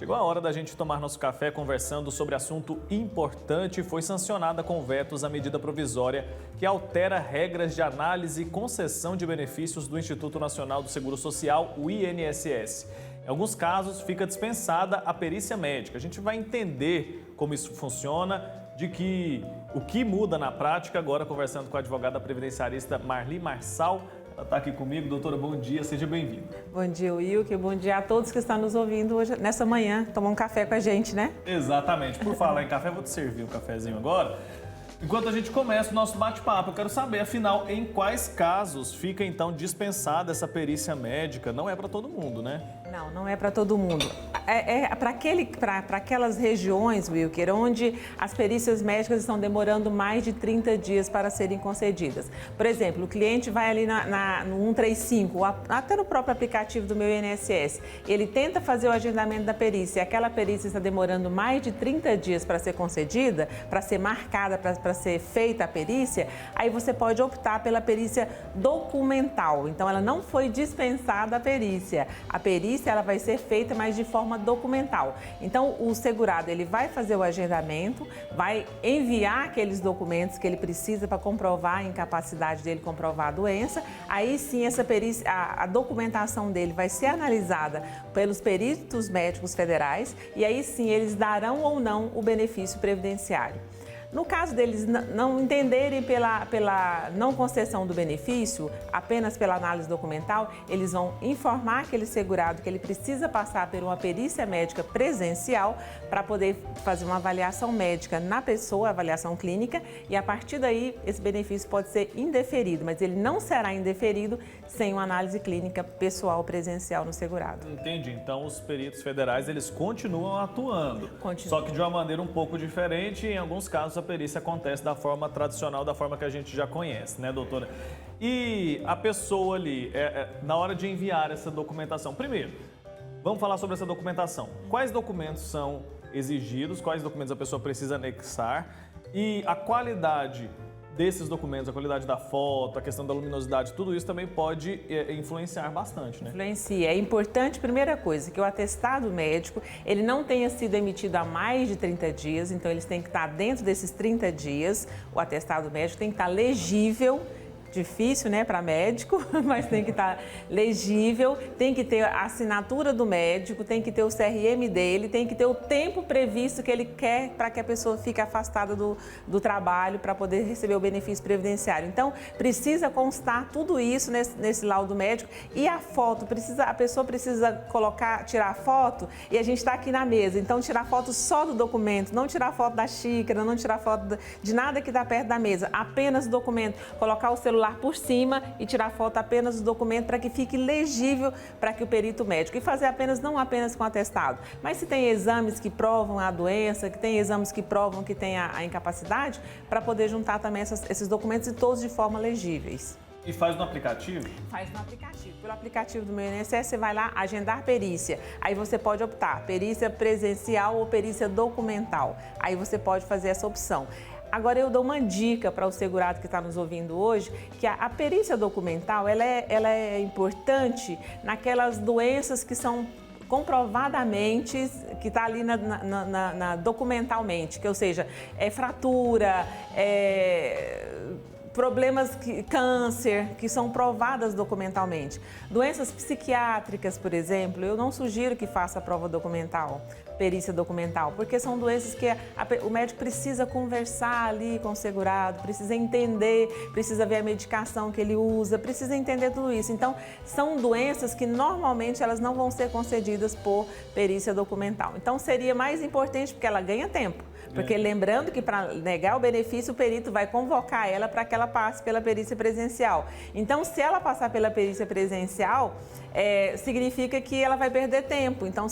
Chegou a hora da gente tomar nosso café conversando sobre assunto importante. Foi sancionada com vetos a medida provisória que altera regras de análise e concessão de benefícios do Instituto Nacional do Seguro Social, o INSS. Em alguns casos, fica dispensada a perícia médica. A gente vai entender como isso funciona, o que muda na prática, agora conversando com a advogada previdenciarista Marli Marçal. Ela está aqui comigo. Doutora, bom dia, seja bem-vinda. Bom dia, Wilker. Bom dia a todos que estão nos ouvindo hoje, nessa manhã, tomar um café com a gente, né? Exatamente. Por falar em café, vou te servir um cafezinho agora. Enquanto a gente começa o nosso bate-papo, eu quero saber, afinal, em quais casos fica, então, dispensada essa perícia médica? Não é para todo mundo, né? Não é para todo mundo. É para aquelas regiões, Wilker, onde as perícias médicas estão demorando mais de 30 dias para serem concedidas. Por exemplo, o cliente vai ali no 135, até no próprio aplicativo do meu INSS, ele tenta fazer o agendamento da perícia, e aquela perícia está demorando mais de 30 dias para ser concedida, para ser marcada, para ser feita a perícia, aí você pode optar pela perícia documental. Então, ela não foi dispensada a perícia. A perícia ela vai ser feita, mas de forma documental. Então, o segurado ele vai fazer o agendamento, vai enviar aqueles documentos que ele precisa para comprovar a incapacidade dele, comprovar a doença. Aí sim, essa perícia, a documentação dele vai ser analisada pelos peritos médicos federais e aí sim eles darão ou não o benefício previdenciário. No caso deles não entenderem pela não concessão do benefício, apenas pela análise documental, eles vão informar aquele segurado que ele precisa passar por uma perícia médica presencial para poder fazer uma avaliação médica na pessoa, avaliação clínica, e a partir daí esse benefício pode ser indeferido, mas ele não será indeferido sem uma análise clínica pessoal presencial no segurado. Entendi. Então, os peritos federais, eles continuam atuando. Continuam. Só que de uma maneira um pouco diferente, em alguns casos a perícia acontece da forma tradicional, da forma que a gente já conhece, né, doutora? E a pessoa ali, na hora de enviar essa documentação, primeiro, vamos falar sobre essa documentação. Quais documentos são exigidos, quais documentos a pessoa precisa anexar e a qualidade desses documentos, a qualidade da foto, a questão da luminosidade, tudo isso também pode influenciar bastante, né? Influencia. É importante, primeira coisa, que o atestado médico, ele não tenha sido emitido há mais de 30 dias, então eles têm que estar dentro desses 30 dias, o atestado médico tem que estar legível. Difícil, né, para médico, mas tem que estar legível, tem que ter a assinatura do médico, tem que ter o CRM dele, tem que ter o tempo previsto que ele quer para que a pessoa fique afastada do trabalho para poder receber o benefício previdenciário. Então, precisa constar tudo isso nesse laudo médico e a foto, a pessoa precisa tirar a foto e a gente está aqui na mesa, então tirar foto só do documento, não tirar foto da xícara, não tirar foto de nada que está perto da mesa, apenas o documento, colocar o celular por cima e tirar foto apenas do documento para que fique legível para que o perito médico e fazer não apenas com atestado, mas se tem exames que provam a doença, que tem exames que provam que tem a incapacidade, para poder juntar também esses documentos e todos de forma legíveis. E faz no aplicativo? Faz no aplicativo. Pelo aplicativo do meu INSS, você vai lá, agendar perícia. Aí você pode optar, perícia presencial ou perícia documental. Aí você pode fazer essa opção. Agora, eu dou uma dica para o segurado que está nos ouvindo hoje, que a perícia documental, ela é importante naquelas doenças que são comprovadamente, que está ali documentalmente, que ou seja, fratura, problemas, câncer, que são provadas documentalmente. Doenças psiquiátricas, por exemplo, eu não sugiro que faça a prova documental, perícia documental, porque são doenças que o médico precisa conversar ali com o segurado, precisa entender, precisa ver a medicação que ele usa, precisa entender tudo isso. Então, são doenças que normalmente elas não vão ser concedidas por perícia documental. Então, seria mais importante porque ela ganha tempo. Porque lembrando que para negar o benefício, o perito vai convocar ela para que ela passe pela perícia presencial. Então, se ela passar pela perícia presencial, significa que ela vai perder tempo. Então,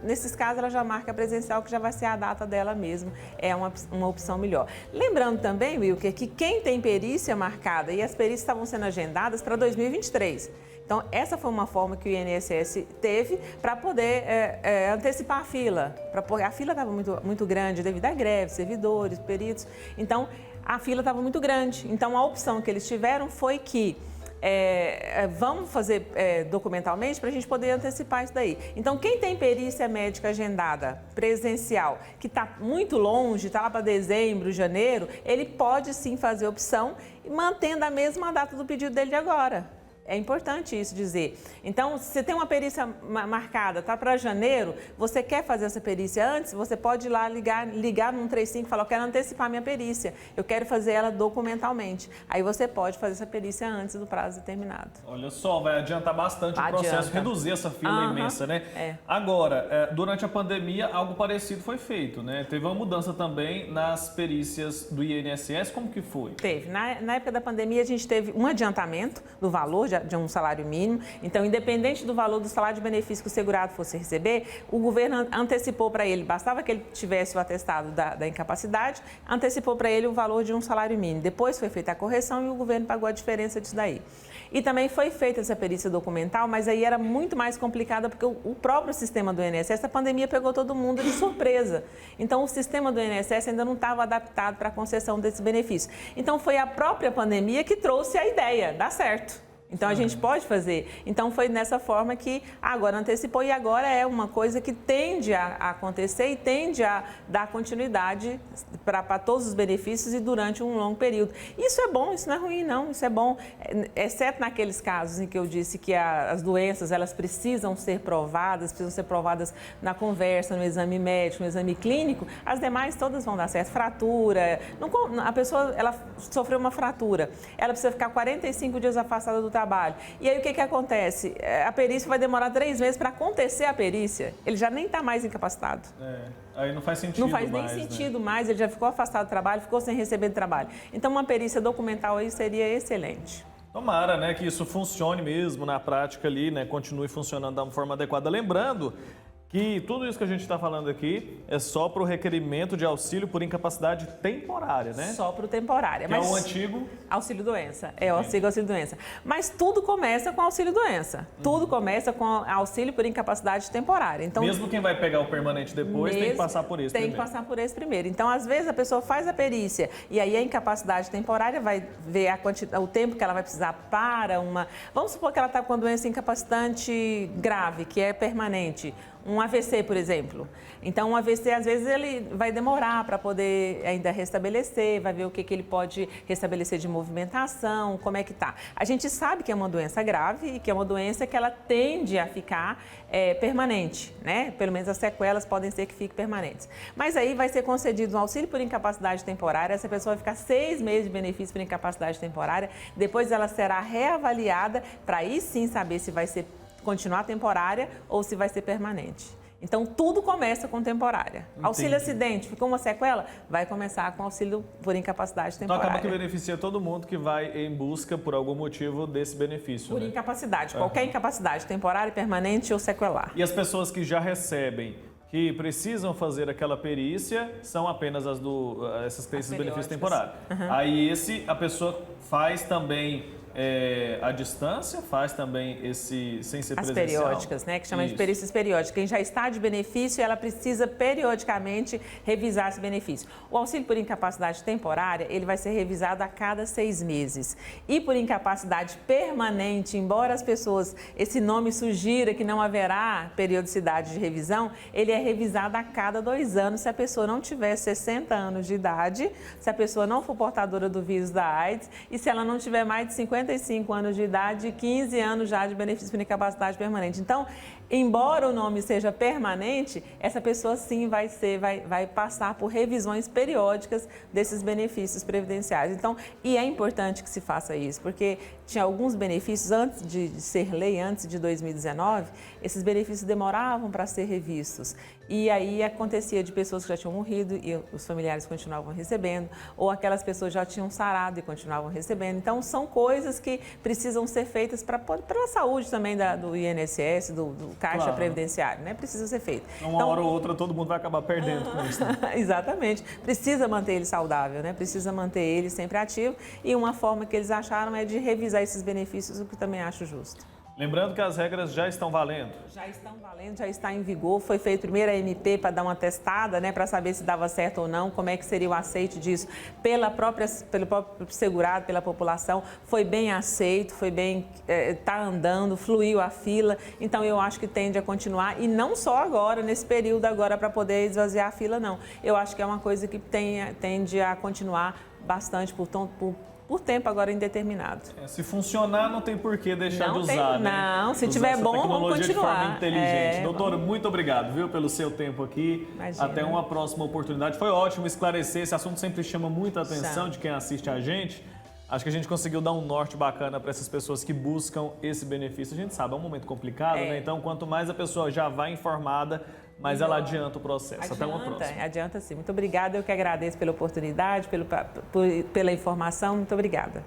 nesses casos, ela já marca presencial, que já vai ser a data dela mesmo. É uma opção melhor. Lembrando também, Wilker, que quem tem perícia marcada e as perícias estavam sendo agendadas para 2023. Então, essa foi uma forma que o INSS teve para poder antecipar a fila. A fila estava muito grande devido à greve, servidores, peritos. Então, a fila estava muito grande. Então, a opção que eles tiveram foi que vamos fazer documentalmente para a gente poder antecipar isso daí. Então, quem tem perícia médica agendada presencial, que está muito longe, está lá para dezembro, janeiro, ele pode sim fazer opção, mantendo a mesma data do pedido dele de agora. É importante isso dizer. Então, se você tem uma perícia marcada, tá para janeiro, você quer fazer essa perícia antes, você pode ir lá ligar no 135 e falar, eu quero antecipar minha perícia, eu quero fazer ela documentalmente. Aí você pode fazer essa perícia antes do prazo determinado. Olha só, vai adiantar bastante o processo, reduzir essa fila imensa, né? Agora, durante a pandemia, algo parecido foi feito, né? Teve uma mudança também nas perícias do INSS, como que foi? Teve. Na época da pandemia, a gente teve um adiantamento do valor de um salário mínimo. Então, independente do valor do salário de benefício que o segurado fosse receber, o governo antecipou para ele, bastava que ele tivesse o atestado da incapacidade, antecipou para ele o valor de um salário mínimo. Depois foi feita a correção e o governo pagou a diferença disso daí. E também foi feita essa perícia documental, mas aí era muito mais complicada porque o próprio sistema do INSS, a pandemia pegou todo mundo de surpresa. Então, o sistema do INSS ainda não estava adaptado para a concessão desse benefício. Então, foi a própria pandemia que trouxe a ideia, dá certo. Então, a gente pode fazer. Então, foi nessa forma que agora antecipou e agora é uma coisa que tende a acontecer e tende a dar continuidade para todos os benefícios e durante um longo período. Isso é bom, isso não é ruim, não. Isso é bom, exceto naqueles casos em que eu disse que as doenças, elas precisam ser provadas na conversa, no exame médico, no exame clínico. As demais todas vão dar certo. Fratura, a pessoa, ela sofreu uma fratura, ela precisa ficar 45 dias afastada do trabalho. E aí o que acontece? A perícia vai demorar 3 meses para acontecer a perícia. Ele já nem está mais incapacitado. Aí não faz sentido mais. Não faz nem sentido mais, ele já ficou afastado do trabalho, ficou sem receber do trabalho. Então uma perícia documental aí seria excelente. Tomara, né, que isso funcione mesmo na prática ali, né, continue funcionando da forma adequada. Lembrando que tudo isso que a gente está falando aqui é só para o requerimento de auxílio por incapacidade temporária, né? Só para o temporária. Que é o antigo... Auxílio-doença. É o antigo auxílio-doença. Mas tudo começa com auxílio-doença. Tudo começa com auxílio por incapacidade temporária. Então, mesmo quem vai pegar o permanente depois tem que passar por esse primeiro. Tem que passar por esse primeiro. Então, às vezes, a pessoa faz a perícia e aí a incapacidade temporária vai ver o tempo que ela vai precisar para uma... Vamos supor que ela está com uma doença incapacitante grave, que é permanente. Um AVC, por exemplo. Então, um AVC, às vezes, ele vai demorar para poder ainda restabelecer, vai ver o que ele pode restabelecer de movimentação, como é que tá. A gente sabe que é uma doença grave e que é uma doença que ela tende a ficar permanente, né? Pelo menos as sequelas podem ser que fiquem permanentes. Mas aí vai ser concedido um auxílio por incapacidade temporária, essa pessoa vai ficar 6 meses de benefício por incapacidade temporária, depois ela será reavaliada para aí sim saber se vai continuar temporária ou se vai ser permanente. Então, tudo começa com temporária. Entendi. Auxílio acidente, ficou uma sequela? Vai começar com auxílio por incapacidade temporária. Então, acaba que beneficia todo mundo que vai em busca, por algum motivo, desse benefício. Por incapacidade, qualquer incapacidade, temporária, permanente ou sequelar. E as pessoas que já recebem, que precisam fazer aquela perícia, são apenas essas que têm esses benefícios temporários. Aí a pessoa faz também... à distância, faz também sem ser presencial. As periódicas, né? Que chama de perícias periódicas. Quem já está de benefício, ela precisa periodicamente revisar esse benefício. O auxílio por incapacidade temporária, ele vai ser revisado a cada 6 meses. E por incapacidade permanente, embora as pessoas, esse nome sugira que não haverá periodicidade de revisão, ele é revisado a cada 2 anos se a pessoa não tiver 60 anos de idade, se a pessoa não for portadora do vírus da AIDS e se ela não tiver mais de 55 anos de idade e 15 anos já de benefício por incapacidade permanente. Então, embora o nome seja permanente, essa pessoa sim vai passar por revisões periódicas desses benefícios previdenciários. Então, e é importante que se faça isso, porque tinha alguns benefícios antes de ser lei, antes de 2019, esses benefícios demoravam para ser revistos. E aí acontecia de pessoas que já tinham morrido e os familiares continuavam recebendo, ou aquelas pessoas já tinham sarado e continuavam recebendo. Então, são coisas que precisam ser feitas para a saúde também do INSS, do Caixa Previdenciário, né? Precisa ser feito. Uma hora ou outra todo mundo vai acabar perdendo com isso. Né? Exatamente. Precisa manter ele saudável, né? Precisa manter ele sempre ativo. E uma forma que eles acharam é de revisar esses benefícios, o que eu também acho justo. Lembrando que as regras já estão valendo. Já estão valendo, já está em vigor. Foi feito primeiro a MP para dar uma testada, né, para saber se dava certo ou não, como é que seria o aceite disso pelo próprio segurado, pela população. Foi bem aceito, foi bem, está andando, fluiu a fila. Então eu acho que tende a continuar e não só agora, nesse período agora para poder esvaziar a fila, não. Eu acho que é uma coisa que tende a continuar bastante por tempo agora indeterminado. Se funcionar, não tem por que deixar de usar, né? Não, se usar tiver essa bom, vamos tecnologia continuar. de forma inteligente. Doutora, muito obrigado, viu, pelo seu tempo aqui. Imagina. Até uma próxima oportunidade. Foi ótimo esclarecer. Esse assunto sempre chama muita atenção Chama. de quem assiste a gente. Acho que a gente conseguiu dar um norte bacana para essas pessoas que buscam esse benefício. A gente sabe, é um momento complicado, né? Então, quanto mais a pessoa já vai informada, mais ela adianta o processo. Até uma próxima. Adianta sim. Muito obrigada. Eu que agradeço pela oportunidade, pela informação. Muito obrigada.